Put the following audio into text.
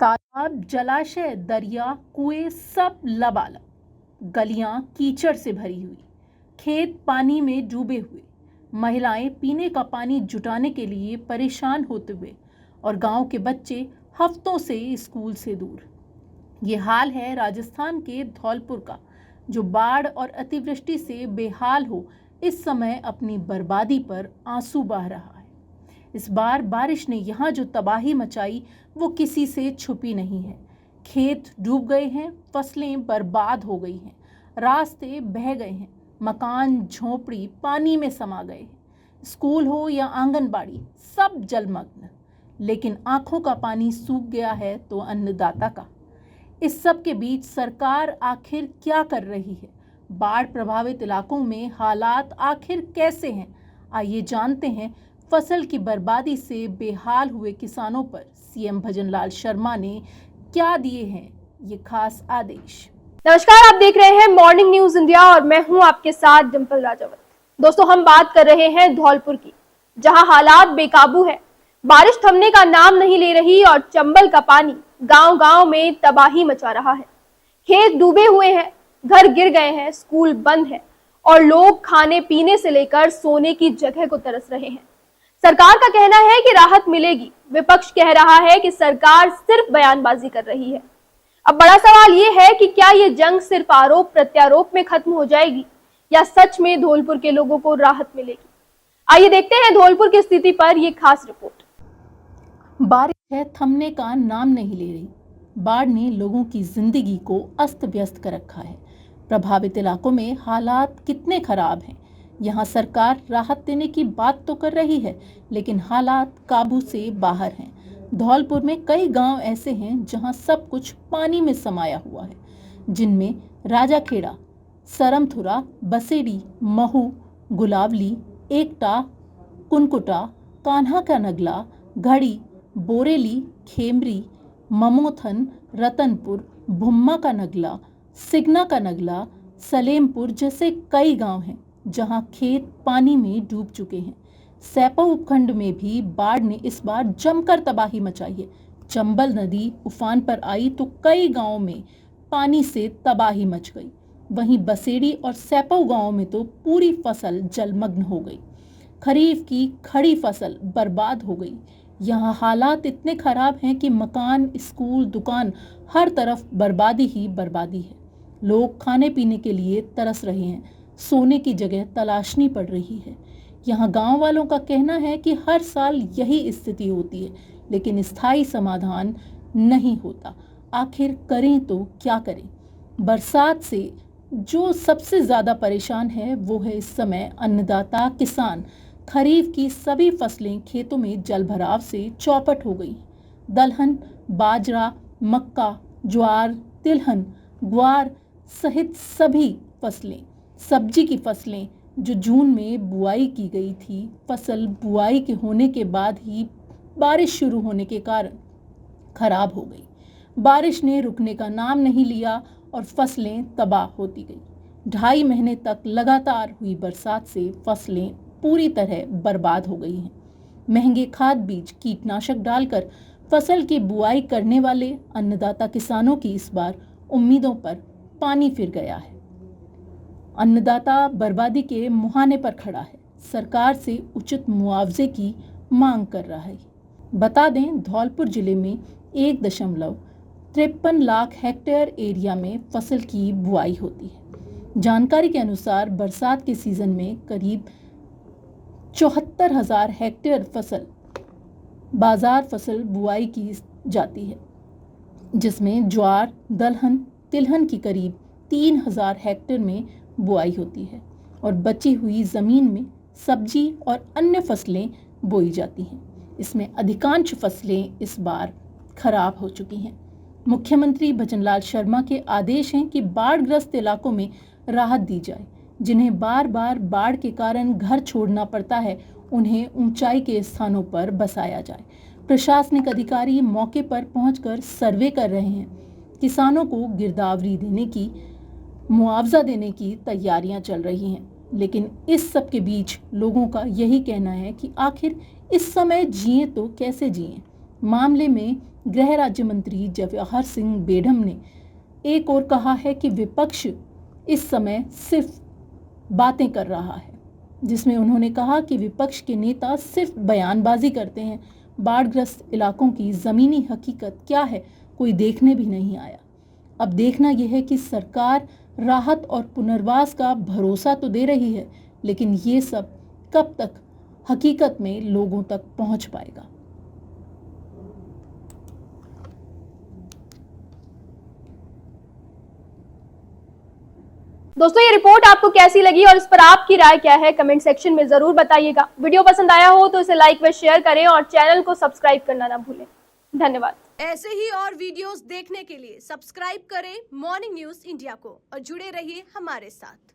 तालाब, जलाशय, दरिया, कुएं सब लबालब। गलियां कीचड़ से भरी हुई, खेत पानी में डूबे हुए, महिलाएं पीने का पानी जुटाने के लिए परेशान होते हुए और गांव के बच्चे हफ्तों से स्कूल से दूर। ये हाल है राजस्थान के धौलपुर का, जो बाढ़ और अतिवृष्टि से बेहाल हो इस समय अपनी बर्बादी पर आंसू बहा रहा है। इस बार बारिश ने यहाँ जो तबाही मचाई वो किसी से छुपी नहीं है। खेत डूब गए हैं, फसलें बर्बाद हो गई हैं, रास्ते बह गए हैं, मकान झोपड़ी पानी में समा गए हैं, स्कूल हो या आंगनबाड़ी सब जलमग्न। लेकिन आंखों का पानी सूख गया है तो अन्नदाता का। इस सब के बीच सरकार आखिर क्या कर रही है? बाढ़ प्रभावित इलाकों में हालात आखिर कैसे हैं? आइए जानते हैं। फसल की बर्बादी से बेहाल हुए किसानों पर सीएम भजनलाल शर्मा ने क्या दिए हैं ये खास आदेश। नमस्कार, आप देख रहे हैं मॉर्निंग न्यूज इंडिया और मैं हूं आपके साथ डिंपल राजावत। दोस्तों, हम बात कर रहे हैं धौलपुर की, जहां हालात बेकाबू है। बारिश थमने का नाम नहीं ले रही और चंबल का पानी गांव-गांव में तबाही मचा रहा है। खेत डूबे हुए हैं, घर गिर गए हैं, स्कूल बंद है और लोग खाने पीने से लेकर सोने की जगह को तरस रहे हैं। सरकार का कहना है कि राहत मिलेगी, विपक्ष कह रहा है कि सरकार सिर्फ बयानबाजी कर रही है। अब बड़ा सवाल ये है कि क्या ये जंग सिर्फ आरोप प्रत्यारोप में खत्म हो जाएगी या सच में धौलपुर के लोगों को राहत मिलेगी? आइए देखते हैं धौलपुर की स्थिति पर ये खास रिपोर्ट। बारिश है थमने का नाम नहीं ले रही। बाढ़ ने लोगों की जिंदगी को अस्त व्यस्त कर रखा है। प्रभावित इलाकों में हालात कितने खराब हैं। यहाँ सरकार राहत देने की बात तो कर रही है, लेकिन हालात काबू से बाहर हैं। धौलपुर में कई गांव ऐसे हैं जहां सब कुछ पानी में समाया हुआ है, जिनमें राजाखेड़ा, सरमथुरा, बसेड़ी, महू, गुलावली, एकटा, कुनकुटा, कान्हा का नगला, घड़ी, बोरेली, खेमरी, ममोथन, रतनपुर, भुम्मा का नगला, सिगना का नगला, सलेमपुर जैसे कई गांव हैं जहां खेत पानी में डूब चुके हैं। सैपो उपखंड में भी बाढ़ ने इस बार जमकर तबाही मचाई है। चंबल नदी उफान पर आई तो कई गांवों में पानी से तबाही मच गई। वहीं बसेड़ी और सैपो गांव में तो पूरी फसल जलमग्न हो गई। खरीफ की खड़ी फसल बर्बाद हो गई। यहाँ हालात इतने खराब हैं कि मकान, स्कूल, दुकान हर तरफ बर्बादी ही बर्बादी है। लोग खाने पीने के लिए तरस रहे हैं, सोने की जगह तलाशनी पड़ रही है। यहाँ गांव वालों का कहना है कि हर साल यही स्थिति होती है, लेकिन स्थायी समाधान नहीं होता। आखिर करें तो क्या करें? बरसात से जो सबसे ज़्यादा परेशान है वो है इस समय अन्नदाता किसान। खरीफ की सभी फसलें खेतों में जलभराव से चौपट हो गई। दलहन, बाजरा, मक्का, ज्वार, तिलहन, ग्वार सहित सभी फसलें, सब्जी की फसलें जो जून में बुआई की गई थी, फसल बुआई के होने के बाद ही बारिश शुरू होने के कारण खराब हो गई। बारिश ने रुकने का नाम नहीं लिया और फसलें तबाह होती गई। 2.5 महीने तक लगातार हुई बरसात से फसलें पूरी तरह बर्बाद हो गई हैं। महंगे खाद बीज, कीटनाशक डालकर फसल की बुआई करने वाले अन्नदाता किसानों की इस बार उम्मीदों पर पानी फिर गया है। अन्नदाता बर्बादी के मुहाने पर खड़ा है, सरकार से उचित मुआवजे की मांग कर रहा है। बता दें, धौलपुर जिले में 1.53 लाख हेक्टेयर एरिया में फसल की बुआई होती है। जानकारी के अनुसार बरसात के सीजन में करीब 74,000 हेक्टेयर फसल बाजार फसल बुआई की जाती है, जिसमें ज्वार, दलहन, तिलहन की करीब 3,000 हेक्टेयर में बुआई होती है और बची हुई ज़मीन में सब्जी और अन्य फसलें बोई जाती हैं। इसमें अधिकांश फसलें इस बार खराब हो चुकी हैं। मुख्यमंत्री भजनलाल शर्मा के आदेश हैं कि बाढ़ग्रस्त इलाकों में राहत दी जाए। जिन्हें बार बार बाढ़ के कारण घर छोड़ना पड़ता है, उन्हें ऊंचाई के स्थानों पर बसाया जाए। प्रशासनिक अधिकारी मौके पर पहुंचकर सर्वे कर रहे हैं। किसानों को गिरदावरी देने की, मुआवजा देने की तैयारियां चल रही हैं। लेकिन इस सब के बीच लोगों का यही कहना है कि आखिर इस समय जिए तो कैसे जिए। मामले में गृह राज्य मंत्री जवाहर सिंह बेढम ने एक और कहा है कि विपक्ष इस समय सिर्फ बातें कर रहा है, जिसमें उन्होंने कहा कि विपक्ष के नेता सिर्फ बयानबाजी करते हैं। बाढ़ग्रस्त इलाकों की ज़मीनी हकीकत क्या है कोई देखने भी नहीं आया। अब देखना यह है कि सरकार राहत और पुनर्वास का भरोसा तो दे रही है, लेकिन ये सब कब तक हकीकत में लोगों तक पहुंच पाएगा। दोस्तों, ये रिपोर्ट आपको कैसी लगी और इस पर आपकी राय क्या है, कमेंट सेक्शन में जरूर बताइएगा। वीडियो पसंद आया हो तो इसे लाइक व शेयर करें और चैनल को सब्सक्राइब करना ना भूलें। धन्यवाद। ऐसे ही और वीडियोस देखने के लिए सब्सक्राइब करें मॉर्निंग न्यूज इंडिया को और जुड़े रहिए हमारे साथ।